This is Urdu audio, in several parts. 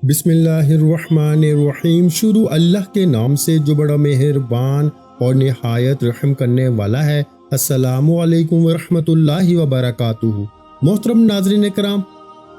بسم اللہ الرحمن الرحیم۔ شروع اللہ کے نام سے جو بڑا مہربان اور نہایت رحم کرنے والا ہے۔ السلام علیکم ورحمۃ اللہ وبرکاتہ۔ محترم ناظرین کرام،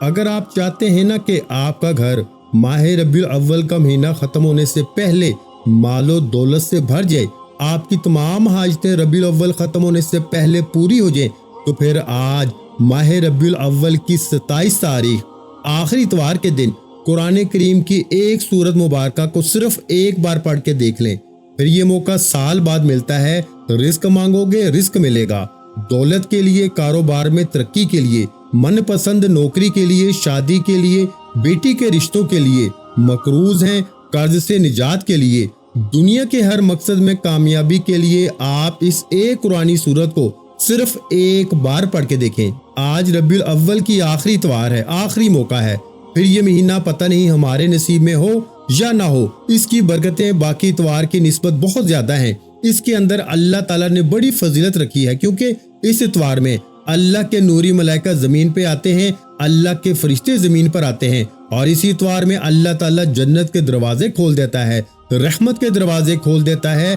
اگر آپ چاہتے ہیں نا کہ آپ کا گھر ماہ ربیع الاول کا مہینہ ختم ہونے سے پہلے مال و دولت سے بھر جائے، آپ کی تمام حاجتیں ربیع الاول ختم ہونے سے پہلے پوری ہو جائیں، تو پھر آج ماہ ربیع الاول کی 27 تاریخ آخری اتوار کے دن قرآن کریم کی ایک سورت مبارکہ کو صرف ایک بار پڑھ کے دیکھ لیں۔ پھر یہ موقع سال بعد ملتا ہے۔ رزق مانگو گے رزق ملے گا، دولت کے لیے، کاروبار میں ترقی کے لیے، من پسند نوکری کے لیے، شادی کے لیے، بیٹی کے رشتوں کے لیے، مقروض ہیں قرض سے نجات کے لیے، دنیا کے ہر مقصد میں کامیابی کے لیے آپ اس ایک قرآنی سورت کو صرف ایک بار پڑھ کے دیکھیں۔ آج ربیع الاول کی آخری اتوار ہے، آخری موقع ہے۔ پھر یہ مہینہ پتہ نہیں ہمارے نصیب میں ہو یا نہ ہو، اس کی برکتیں باقی اتوار کی نسبت بہت زیادہ ہیں۔ اس کے اندر اللہ تعالیٰ نے بڑی فضیلت رکھی ہے، کیونکہ اس اتوار میں اللہ کے نوری ملائکہ زمین پہ آتے ہیں، اللہ کے فرشتے زمین پر آتے ہیں، اور اسی اتوار میں اللہ تعالیٰ جنت کے دروازے کھول دیتا ہے، رحمت کے دروازے کھول دیتا ہے،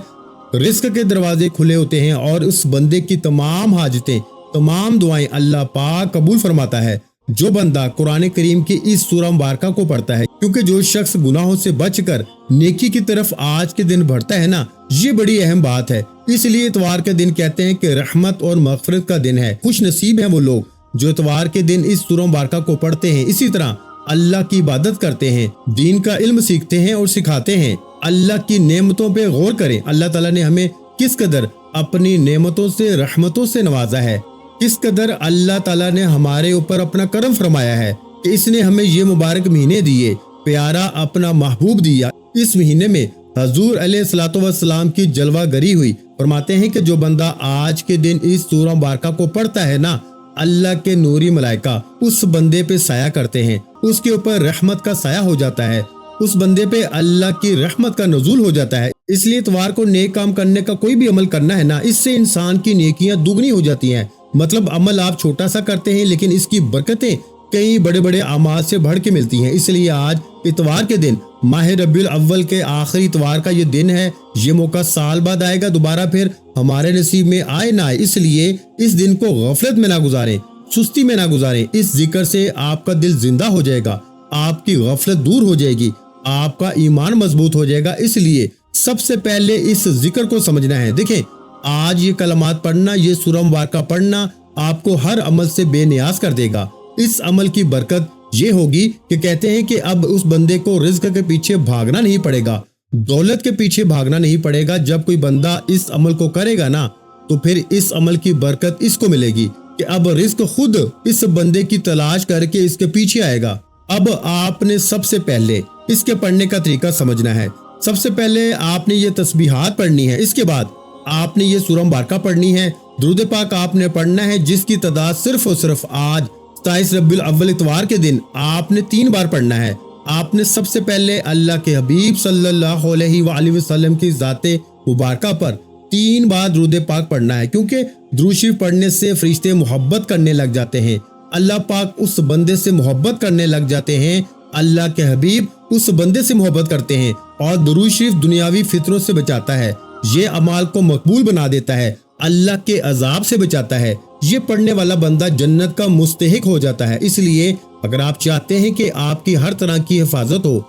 رزق کے دروازے کھلے ہوتے ہیں، اور اس بندے کی تمام حاجتیں، تمام دعائیں اللہ پاک قبول فرماتا ہے جو بندہ قرآن کریم کی اس سورہ مبارکہ کو پڑھتا ہے۔ کیونکہ جو شخص گناہوں سے بچ کر نیکی کی طرف آج کے دن بڑھتا ہے نا، یہ بڑی اہم بات ہے۔ اس لیے اتوار کے دن کہتے ہیں کہ رحمت اور مغفرت کا دن ہے۔ خوش نصیب ہیں وہ لوگ جو اتوار کے دن اس سورہ مبارکہ کو پڑھتے ہیں، اسی طرح اللہ کی عبادت کرتے ہیں، دین کا علم سیکھتے ہیں اور سکھاتے ہیں، اللہ کی نعمتوں پہ غور کریں۔ اللہ تعالیٰ نے ہمیں کس قدر اپنی نعمتوں سے، رحمتوں سے نوازا ہے، کس قدر اللہ تعالیٰ نے ہمارے اوپر اپنا کرم فرمایا ہے کہ اس نے ہمیں یہ مبارک مہینے دیے، پیارا اپنا محبوب دیا۔ اس مہینے میں حضور علیہ الصلوۃ والسلام کی جلوہ گری ہوئی۔ فرماتے ہیں کہ جو بندہ آج کے دن اس سورہ مبارکہ کو پڑھتا ہے نا، اللہ کے نوری ملائکہ اس بندے پہ سایہ کرتے ہیں، اس کے اوپر رحمت کا سایہ ہو جاتا ہے، اس بندے پہ اللہ کی رحمت کا نزول ہو جاتا ہے۔ اس لیے اتوار کو نیک کام کرنے کا کوئی بھی عمل کرنا ہے نا، اس سے انسان کی نیکیاں دگنی ہو جاتی ہیں۔ مطلب عمل آپ چھوٹا سا کرتے ہیں، لیکن اس کی برکتیں کئی بڑے بڑے اعمال سے بڑھ کے ملتی ہیں۔ اس لیے آج اتوار کے دن ماہ ربیع الاول کے آخری اتوار کا یہ دن ہے۔ یہ موقع سال بعد آئے گا دوبارہ، پھر ہمارے نصیب میں آئے نہ آئے، اس لیے اس دن کو غفلت میں نہ گزاریں، سستی میں نہ گزاریں۔ اس ذکر سے آپ کا دل زندہ ہو جائے گا، آپ کی غفلت دور ہو جائے گی، آپ کا ایمان مضبوط ہو جائے گا۔ اس لیے سب سے پہلے اس ذکر کو سمجھنا ہے۔ دیکھیں، آج یہ کلمات پڑھنا، یہ سورہ مبارکہ پڑھنا آپ کو ہر عمل سے بے نیاز کر دے گا۔ اس عمل کی برکت یہ ہوگی کہ کہتے ہیں کہ اب اس بندے کو رزق کے پیچھے بھاگنا نہیں پڑے گا، دولت کے پیچھے بھاگنا نہیں پڑے گا۔ جب کوئی بندہ اس عمل کو کرے گا نا، تو پھر اس عمل کی برکت اس کو ملے گی کہ اب رزق خود اس بندے کی تلاش کر کے اس کے پیچھے آئے گا۔ اب آپ نے سب سے پہلے اس کے پڑھنے کا طریقہ سمجھنا ہے۔ سب سے پہلے آپ نے یہ تسبیحات پڑھنی ہے، اس کے بعد آپ نے یہ سورہ مبارکہ پڑھنی ہے، درود پاک آپ نے پڑھنا ہے، جس کی تعداد صرف اور صرف آج 27 ربیع الاول اتوار کے دن آپ نے 3 بار پڑھنا ہے۔ آپ نے سب سے پہلے اللہ کے حبیب صلی اللہ علیہ وآلہ وسلم کی ذات مبارکہ پر 3 بار درود پاک پڑھنا ہے، کیونکہ درود شریف پڑھنے سے فرشتے محبت کرنے لگ جاتے ہیں، اللہ پاک اس بندے سے محبت کرنے لگ جاتے ہیں، اللہ کے حبیب اس بندے سے محبت کرتے ہیں، اور درود شریف دنیاوی فطروں سے بچاتا ہے، یہ اعمال کو مقبول بنا دیتا ہے، اللہ کے عذاب سے بچاتا ہے۔ یہ پڑھنے والا بندہ جنت کا مستحق ہو جاتا ہے۔ اس لیے اگر آپ چاہتے ہیں کہ آپ کی ہر طرح کی حفاظت ہو،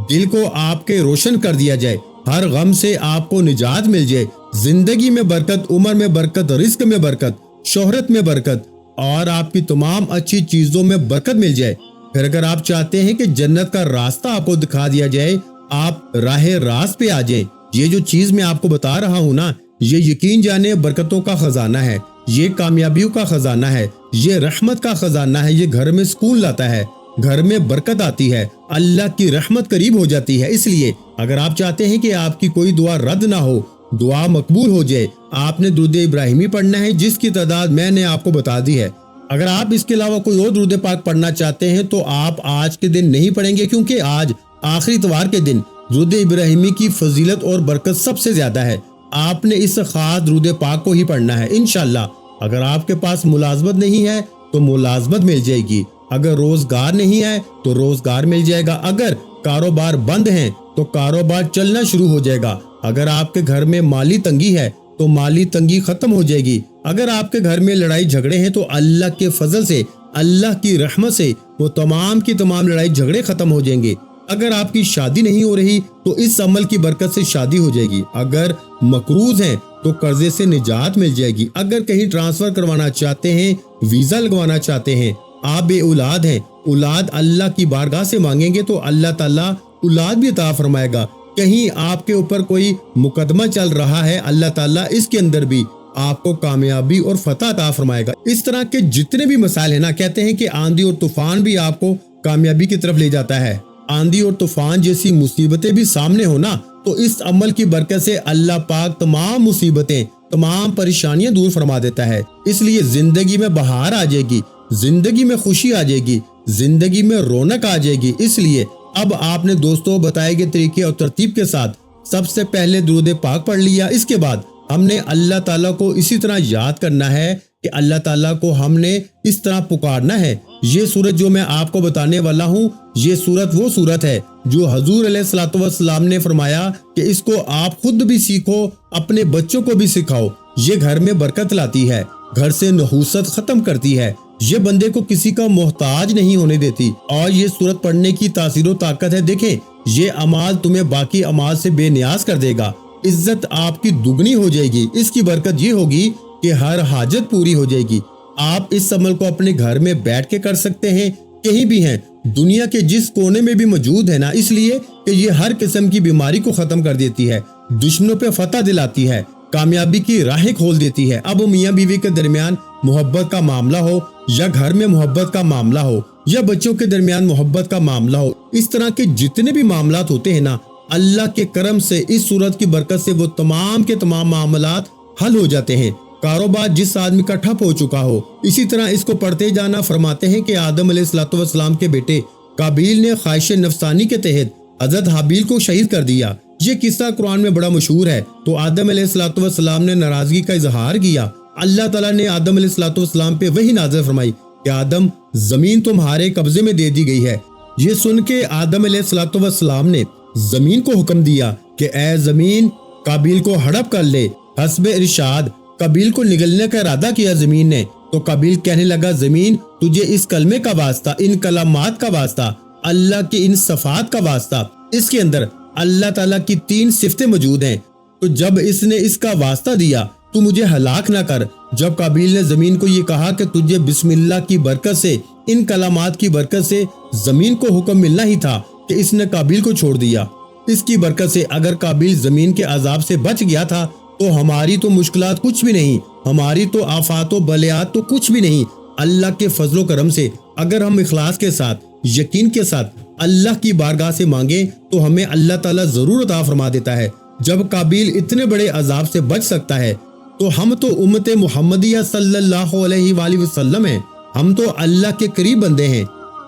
دل کو آپ کے روشن کر دیا جائے، ہر غم سے آپ کو نجات مل جائے، زندگی میں برکت، عمر میں برکت، رزق میں برکت، شہرت میں برکت، اور آپ کی تمام اچھی چیزوں میں برکت مل جائے، پھر اگر آپ چاہتے ہیں کہ جنت کا راستہ آپ کو دکھا دیا جائے، آپ راہ راست پہ آ جائیں، یہ جو چیز میں آپ کو بتا رہا ہوں نا، یہ یقین جانے برکتوں کا خزانہ ہے، یہ کامیابیوں کا خزانہ ہے، یہ رحمت کا خزانہ ہے، یہ گھر میں سکون لاتا ہے، گھر میں برکت آتی ہے، اللہ کی رحمت قریب ہو جاتی ہے۔ اس لیے اگر آپ چاہتے ہیں کہ آپ کی کوئی دعا رد نہ ہو، دعا مقبول ہو جائے، آپ نے درود ابراہیمی پڑھنا ہے، جس کی تعداد میں نے آپ کو بتا دی ہے۔ اگر آپ اس کے علاوہ کوئی اور درود پاک پڑھنا چاہتے ہیں تو آپ آج کے دن نہیں پڑھیں گے، کیونکہ آج آخری اتوار کے دن درود ابراہیمی کی فضیلت اور برکت سب سے زیادہ ہے۔ آپ نے اس خاص درود پاک کو ہی پڑھنا ہے۔ انشاءاللہ اگر آپ کے پاس ملازمت نہیں ہے تو ملازمت مل جائے گی، اگر روزگار نہیں ہے تو روزگار مل جائے گا، اگر کاروبار بند ہیں تو کاروبار چلنا شروع ہو جائے گا، اگر آپ کے گھر میں مالی تنگی ہے تو مالی تنگی ختم ہو جائے گی، اگر آپ کے گھر میں لڑائی جھگڑے ہیں تو اللہ کے فضل سے، اللہ کی رحمت سے وہ تمام کی تمام لڑائی جھگڑے ختم ہو جائیں گے، اگر آپ کی شادی نہیں ہو رہی تو اس عمل کی برکت سے شادی ہو جائے گی، اگر مقروض ہیں تو قرضے سے نجات مل جائے گی، اگر کہیں ٹرانسفر کروانا چاہتے ہیں، ویزا لگوانا چاہتے ہیں، آپ بے اولاد ہیں، اولاد اللہ کی بارگاہ سے مانگیں گے تو اللہ تعالیٰ اولاد بھی عطا فرمائے گا، کہیں آپ کے اوپر کوئی مقدمہ چل رہا ہے، اللہ تعالیٰ اس کے اندر بھی آپ کو کامیابی اور فتح عطا فرمائے گا۔ اس طرح کے جتنے بھی مسائل ہیں نا، کہتے ہیں کہ آندھی اور طوفان بھی آپ کو کامیابی کی طرف لے جاتا ہے، آندھی اور طوفان جیسی مصیبتیں بھی سامنے ہونا تو اس عمل کی برکت سے اللہ پاک تمام مصیبتیں، تمام پریشانیاں دور فرما دیتا ہے، اس لیے زندگی میں بہار آ جائے گی، زندگی میں خوشی آ جائے گی، زندگی میں رونق آ جائے گی۔ اس لیے اب آپ نے دوستوں بتائے گئے طریقے اور ترتیب کے ساتھ سب سے پہلے درود پاک پڑھ لیا، اس کے بعد ہم نے اللہ تعالیٰ کو اسی طرح یاد کرنا ہے کہ اللہ تعالیٰ کو ہم نے اس طرح پکارنا ہے۔ یہ سورت جو میں آپ کو بتانے والا ہوں، یہ سورت وہ سورت ہے جو حضور علیہ الصلوۃ والسلام نے فرمایا کہ اس کو آپ خود بھی سیکھو، اپنے بچوں کو بھی سکھاؤ، یہ گھر میں برکت لاتی ہے، گھر سے نحوست ختم کرتی ہے، یہ بندے کو کسی کا محتاج نہیں ہونے دیتی، اور یہ سورت پڑھنے کی تاثیر و طاقت ہے، دیکھیں یہ اعمال تمہیں باقی اعمال سے بے نیاز کر دے گا، عزت آپ کی دگنی ہو جائے گی، اس کی برکت یہ ہوگی کہ ہر حاجت پوری ہو جائے گی۔ آپ اس عمل کو اپنے گھر میں بیٹھ کے کر سکتے ہیں، کہیں بھی ہیں، دنیا کے جس کونے میں بھی موجود ہے نا، اس لیے کہ یہ ہر قسم کی بیماری کو ختم کر دیتی ہے، دشمنوں پہ فتح دلاتی ہے، کامیابی کی راہیں کھول دیتی ہے۔ اب میاں بیوی کے درمیان محبت کا معاملہ ہو، یا گھر میں محبت کا معاملہ ہو، یا بچوں کے درمیان محبت کا معاملہ ہو، اس طرح کے جتنے بھی معاملات ہوتے ہیں نا، اللہ کے کرم سے اس صورت کی برکت سے وہ تمام کے تمام معاملات حل ہو جاتے ہیں۔ کاروبار جس آدمی کا ٹھپ ہو چکا ہو، اسی طرح اس کو پڑھتے جانا۔ فرماتے ہیں کہ آدم علیہ السلام کے بیٹے قابیل نے خواہش نفسانی کے تحت حضرت حابیل کو شہید کر دیا، یہ قصہ قرآن میں بڑا مشہور ہے۔ تو آدم علیہ السلام نے ناراضگی کا اظہار کیا، اللہ تعالیٰ نے آدم علیہ السلام پہ وحی نازل فرمائی کہ آدم زمین تمہارے قبضے میں دے دی گئی ہے۔ یہ سن کے آدم علیہ السلام نے زمین کو حکم دیا کہ اے زمین قابیل کو ہڑپ کر لے۔ حسب ارشاد قابیل کو نگلنے کا ارادہ کیا زمین نے، تو قابیل کہنے لگا زمین تجھے اس کلمے کا واسطہ، ان کلمات کا واسطہ، اللہ کی ان صفات کا واسطہ، اس کے اندر اللہ تعالیٰ کی 3 صفتیں موجود ہیں، تو جب اس نے اس کا واسطہ دیا تو مجھے ہلاک نہ کر۔ جب قابیل نے زمین کو یہ کہا کہ تجھے بسم اللہ کی برکت سے، ان کلمات کی برکت سے زمین کو حکم ملنا ہی تھا کہ اس نے قابیل کو چھوڑ دیا۔ اس کی برکت سے اگر قابیل زمین کے عذاب سے بچ گیا تھا تو ہماری تو مشکلات کچھ بھی نہیں، ہماری تو آفات و بلیات تو کچھ بھی نہیں۔ اللہ کے فضل و کرم سے اگر ہم اخلاص کے ساتھ، یقین کے ساتھ اللہ کی بارگاہ سے مانگیں تو ہمیں اللہ تعالیٰ ضرور عطا فرما دیتا ہے۔ جب قابیل اتنے بڑے عذاب سے بچ سکتا ہے تو ہم تو امت محمدیہ صلی اللہ علیہ وآلہ وسلم ہیں، ہم تو اللہ کے قریب بندے ہیں،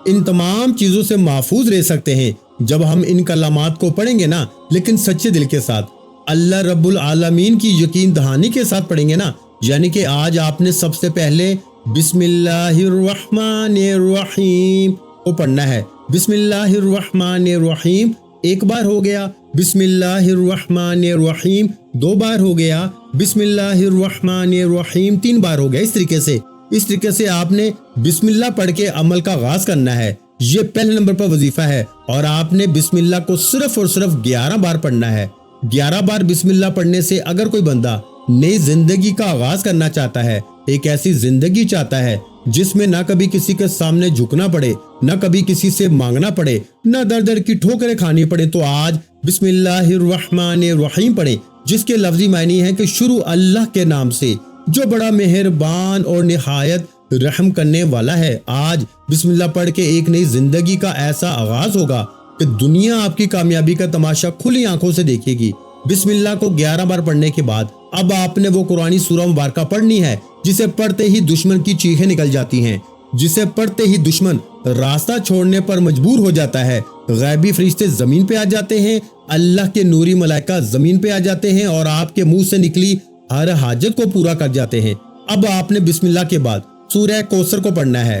ان تمام چیزوں سے محفوظ رہ سکتے ہیں جب ہم ان کلمات کو پڑھیں گے نا، لیکن سچے دل کے ساتھ، اللہ رب العالمین کی یقین دہانی کے ساتھ پڑھیں گے نا۔ یعنی کہ آج آپ نے سب سے پہلے بسم اللہ الرحمن الرحیم کو پڑھنا ہے، بسم اللہ الرحمن الرحیم ایک بار ہو گیا، بسم اللہ الرحمن الرحیم 2 بار ہو گیا، بسم اللہ الرحمن الرحیم 3 بار ہو گیا۔ اس طریقے سے آپ نے بسم اللہ پڑھ کے عمل کا آغاز کرنا ہے، یہ پہلے نمبر پر وظیفہ ہے، اور آپ نے بسم اللہ کو صرف اور صرف 11 بار پڑھنا ہے۔ 11 بار بسم اللہ پڑھنے سے اگر کوئی بندہ نئی زندگی کا آغاز کرنا چاہتا ہے، ایک ایسی زندگی چاہتا ہے جس میں نہ کبھی کسی کے سامنے جھکنا پڑے، نہ کبھی کسی سے مانگنا پڑے، نہ در در کی ٹھوکریں کھانی پڑے، تو آج بسم اللہ الرحمن الرحیم پڑھیں، جس کے لفظی معنی ہے کہ شروع اللہ کے نام سے جو بڑا مہربان اور نہایت رحم کرنے والا ہے۔ آج بسم اللہ پڑھ کے ایک نئی زندگی کا ایسا آغاز ہوگا کہ دنیا آپ کی کامیابی کا تماشا کھلی آنکھوں سے دیکھے گی۔ بسم اللہ کو 11 بار پڑھنے کے بعد اب آپ نے وہ قرآنی سورہ مبارکہ پڑھنی ہے جسے پڑھتے ہی دشمن کی چیخیں نکل جاتی ہیں، جسے پڑھتے ہی دشمن راستہ چھوڑنے پر مجبور ہو جاتا ہے، غیبی فرشتے زمین پہ آ جاتے ہیں، اللہ کے نوری ملائکہ زمین پہ آ جاتے ہیں اور آپ کے منہ سے نکلی ہر حاجت کو پورا کر جاتے ہیں۔ اب آپ نے بسم اللہ کے بعد سورہ کوثر کو پڑھنا ہے،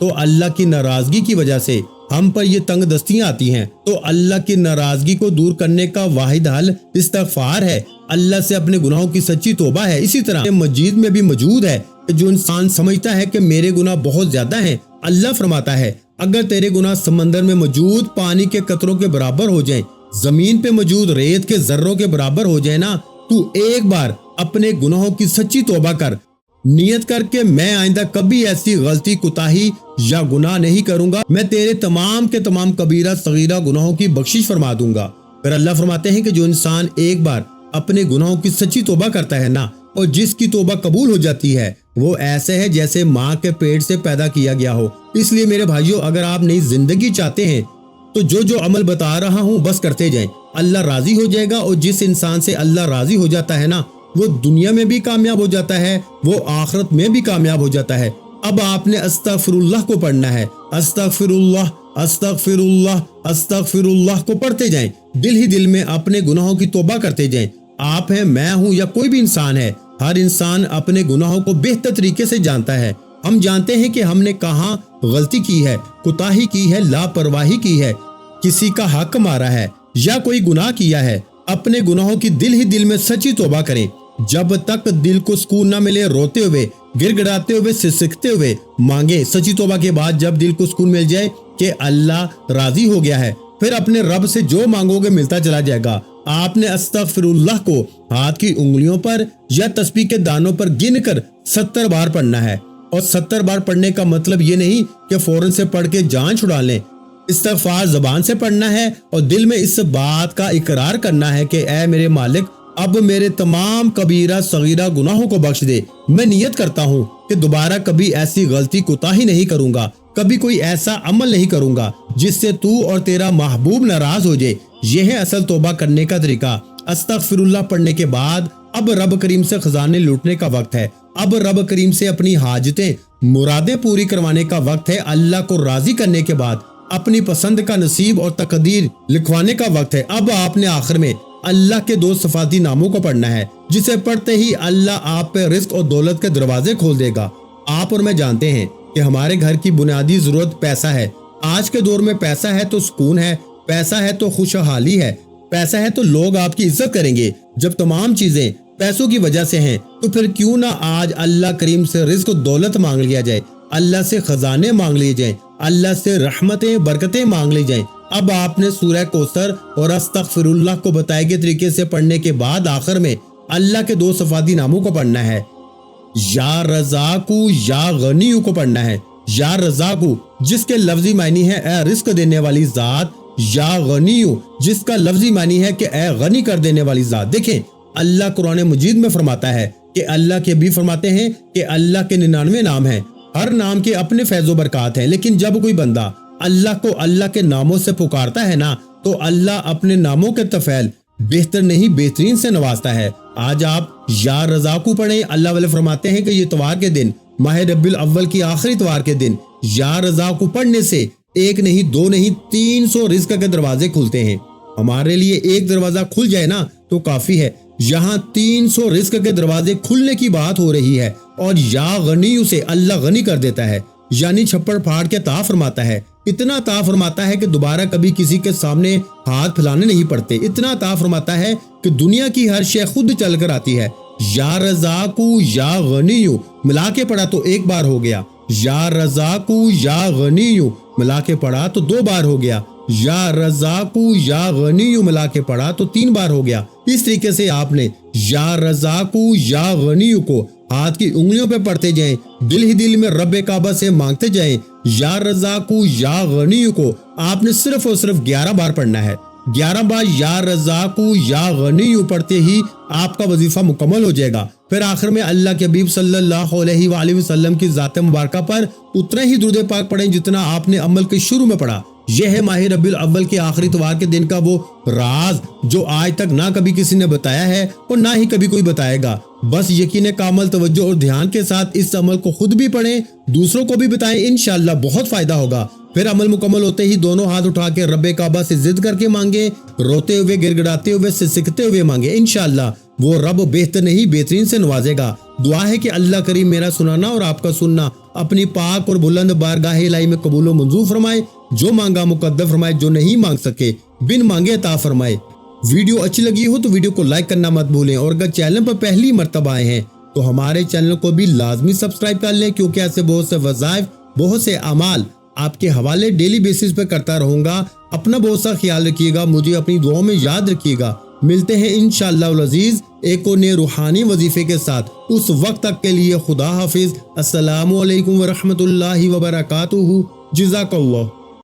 تو اللہ کی ناراضگی کی وجہ سے ہم پر یہ تنگ دستیاں آتی ہیں۔ تو اللہ کی ناراضگی کو دور کرنے کا واحد حل استغفار ہے، اللہ سے اپنے گناہوں کی سچی توبہ ہے۔ اسی طرح مجید میں بھی موجود ہے کہ جو انسان سمجھتا ہے کہ میرے گناہ بہت زیادہ ہیں، اللہ فرماتا ہے اگر تیرے گناہ سمندر میں موجود پانی کے قطروں کے برابر ہو جائیں، زمین پہ موجود ریت کے ذروں کے برابر ہو جائے نا، تو ایک بار اپنے گناہوں کی سچی توبہ کر، نیت کر کے میں آئندہ کبھی ایسی غلطی، کوتاہی یا گناہ نہیں کروں گا، میں تیرے تمام کے تمام کبیرہ صغیرہ گناہوں کی بخشش فرما دوں گا۔ پھر اللہ فرماتے ہیں کہ جو انسان ایک بار اپنے گناہوں کی سچی توبہ کرتا ہے نا، اور جس کی توبہ قبول ہو جاتی ہے، وہ ایسے ہے جیسے ماں کے پیٹ سے پیدا کیا گیا ہو۔ اس لیے میرے بھائیوں، اگر آپ نئی زندگی چاہتے ہیں تو جو عمل بتا رہا ہوں بس کرتے جائیں، اللہ راضی ہو جائے گا۔ اور جس انسان سے اللہ راضی ہو جاتا ہے نا، وہ دنیا میں بھی کامیاب ہو جاتا ہے، وہ آخرت میں بھی کامیاب ہو جاتا ہے۔ اب آپ نے استغفر اللہ کو پڑھنا ہے، استغفر اللہ استغفر اللہ استغفر اللہ کو پڑھتے جائیں، دل ہی دل میں اپنے گناہوں کی توبہ کرتے جائیں۔ آپ ہیں، میں ہوں، یا کوئی بھی انسان ہے، ہر انسان اپنے گناہوں کو بہتر طریقے سے جانتا ہے۔ ہم جانتے ہیں کہ ہم نے کہاں غلطی کی ہے، کوتاہی کی ہے، لاپرواہی کی ہے، کسی کا حق مارا ہے یا کوئی گناہ کیا ہے۔ اپنے گناہوں کی دل ہی دل میں سچی توبہ کریں۔ جب تک دل کو سکون نہ ملے، روتے ہوئے، گر گڑاتے ہوئے، سسکتے ہوئے مانگے۔ سچی توبہ کے بعد جب دل کو سکون مل جائے کہ اللہ راضی ہو گیا ہے، پھر اپنے رب سے جو مانگو گے ملتا چلا جائے گا۔ آپ نے استغفر اللہ کو ہاتھ کی انگلیوں پر یا تسبیح کے دانوں پر گن کر 70 بار پڑھنا ہے۔ اور 70 بار پڑھنے کا مطلب یہ نہیں کہ فوراً سے پڑھ کے جان چھڑا لیں۔ استغفار زبان سے پڑھنا ہے اور دل میں اس بات کا اقرار کرنا ہے کہ اے میرے مالک، اب میرے تمام کبیرہ صغیرہ گناہوں کو بخش دے۔ میں نیت کرتا ہوں کہ دوبارہ کبھی ایسی غلطی کوتاہی نہیں کروں گا، کبھی کوئی ایسا عمل نہیں کروں گا جس سے تو اور تیرا محبوب ناراض ہو جائے۔ یہ ہے اصل توبہ کرنے کا طریقہ۔ استغفر اللہ پڑھنے کے بعد اب رب کریم سے خزانے لوٹنے کا وقت ہے۔ اب رب کریم سے اپنی حاجتیں، مرادیں پوری کروانے کا وقت ہے۔ اللہ کو راضی کرنے کے بعد اپنی پسند کا نصیب اور تقدیر لکھوانے کا وقت ہے۔ اب آپ نے آخر میں اللہ کے 2 صفاتی ناموں کو پڑھنا ہے، جسے پڑھتے ہی اللہ آپ پہ رزق اور دولت کے دروازے کھول دے گا۔ آپ اور میں جانتے ہیں کہ ہمارے گھر کی بنیادی ضرورت پیسہ ہے۔ آج کے دور میں پیسہ ہے تو سکون ہے، پیسہ ہے تو خوشحالی ہے، پیسہ ہے تو لوگ آپ کی عزت کریں گے۔ جب تمام چیزیں پیسوں کی وجہ سے ہیں تو پھر کیوں نہ آج اللہ کریم سے رزق و دولت مانگ لیا جائے، اللہ سے خزانے مانگ لیے جائیں، اللہ سے رحمتیں، برکتیں مانگ لی جائیں۔ اب آپ نے سورہ کوثر اور استغفر اللہ کو بتائے گئے طریقے سے پڑھنے کے بعد آخر میں اللہ کے 2 صفاتی ناموں کو پڑھنا ہے۔ یا رزاقو یا غنیو کو پڑھنا ہے۔ یا رزاقو جس کے لفظی معنی ہے اے رزق دینے والی ذات، یا غنیو جس کا لفظی معنی ہے کہ اے غنی کر دینے والی ذات۔ دیکھیں اللہ قرآن مجید میں فرماتا ہے کہ اللہ کے بھی فرماتے ہیں کہ اللہ کے 99 نام ہیں، ہر نام کے اپنے فیض و برکات ہیں، لیکن جب کوئی بندہ اللہ کو اللہ کے ناموں سے پکارتا ہے نا، تو اللہ اپنے ناموں کے طفیل بہتر نہیں بہترین سے نوازتا ہے۔ آج آپ یا رزاقو پڑھیں۔ اللہ والے فرماتے ہیں کہ یہ اتوار کے دن، ماہ ربیع الاول کی آخری اتوار کے دن یا رزاقو پڑھنے سے 1 نہیں 2 نہیں 300 رزق کے دروازے کھلتے ہیں۔ ہمارے لیے ایک دروازہ کھل جائے نا تو کافی ہے، یہاں 300 رزق کے دروازے کھلنے کی بات ہو رہی ہے۔ اور یا غنیو سے اللہ غنی کر دیتا ہے، یعنی چھپڑ پھاڑ کے عطا فرماتا ہے۔ اتنا عطا فرماتا ہے کہ دوبارہ کبھی کسی کے سامنے ہاتھ پھیلانے نہیں پڑتے۔ اتنا عطا فرماتا ہے کہ دنیا کی ہر شے خود چل کر آتی ہے۔ یا رزاقو یا غنیو ملا کے پڑھا تو 1 بار ہو گیا، یا رزاقو یا غنیو ملا کے پڑھا تو 2 بار ہو گیا، یا رزاقو یا غنیو ملا کے پڑھا تو 3 بار ہو گیا۔ اس طریقے سے آپ نے یا رزاقو یا غنیو کو ہاتھ کی انگلیوں پہ پڑھتے جائیں، دل ہی دل میں رب کعبہ سے مانگتے جائیں۔ یا رزاقو یا غنیو کو آپ نے صرف اور صرف 11 بار پڑھنا ہے۔ 11 بار یا رزاقو یا غنیو پڑھتے ہی آپ کا وظیفہ مکمل ہو جائے گا۔ پھر آخر میں اللہ کے حبیب صلی اللہ علیہ وآلہ وسلم کی ذات مبارکہ پر اتنا ہی درود پاک پڑھیں جتنا آپ نے عمل کے شروع میں پڑھا۔ یہ ہے ماہ ربیع الاول کے آخری اتوار کے دن کا وہ راز جو آج تک نہ کبھی کسی نے بتایا ہے اور نہ ہی کبھی کوئی بتائے گا۔ بس یقین کامل توجہ اور دھیان کے ساتھ اس عمل کو خود بھی پڑھیں، دوسروں کو بھی بتائیں، انشاءاللہ بہت فائدہ ہوگا۔ پھر عمل مکمل ہوتے ہی دونوں ہاتھ اٹھا کے رب کعبہ سے ضد کر کے مانگے، روتے ہوئے، گڑ گڑاتے ہوئے، سسکتے ہوئے مانگے۔ انشاءاللہ وہ رب بہتر نہیں بہترین سے نوازے گا۔ دعا ہے کہ اللہ کریم میرا سنانا اور آپ کا سننا اپنی پاک اور بلند بارگاہ الہی میں قبول و منظور فرمائے، جو مانگا مقدر فرمائے، جو نہیں مانگ سکے بن مانگے عطا فرمائے۔ ویڈیو اچھی لگی ہو تو ویڈیو کو لائک کرنا مت بھولیں، اور اگر چینل پر پہلی مرتبہ آئے ہیں تو ہمارے چینل کو بھی لازمی سبسکرائب کر لیں، کیونکہ ایسے بہت سے وظائف، بہت سے اعمال آپ کے حوالے ڈیلی بیسس پہ کرتا رہوں گا۔ اپنا بہت سا خیال رکھیے گا، مجھے اپنی دعاؤں میں یاد رکھیے گا۔ ملتے ہیں انشاءاللہ العزیز ایک اور نئے روحانی وظیفے کے ساتھ، اس وقت تک کے لیے خدا حافظ۔ السلام علیکم ورحمۃ اللہ وبرکاتہ۔ جزاک اللہ۔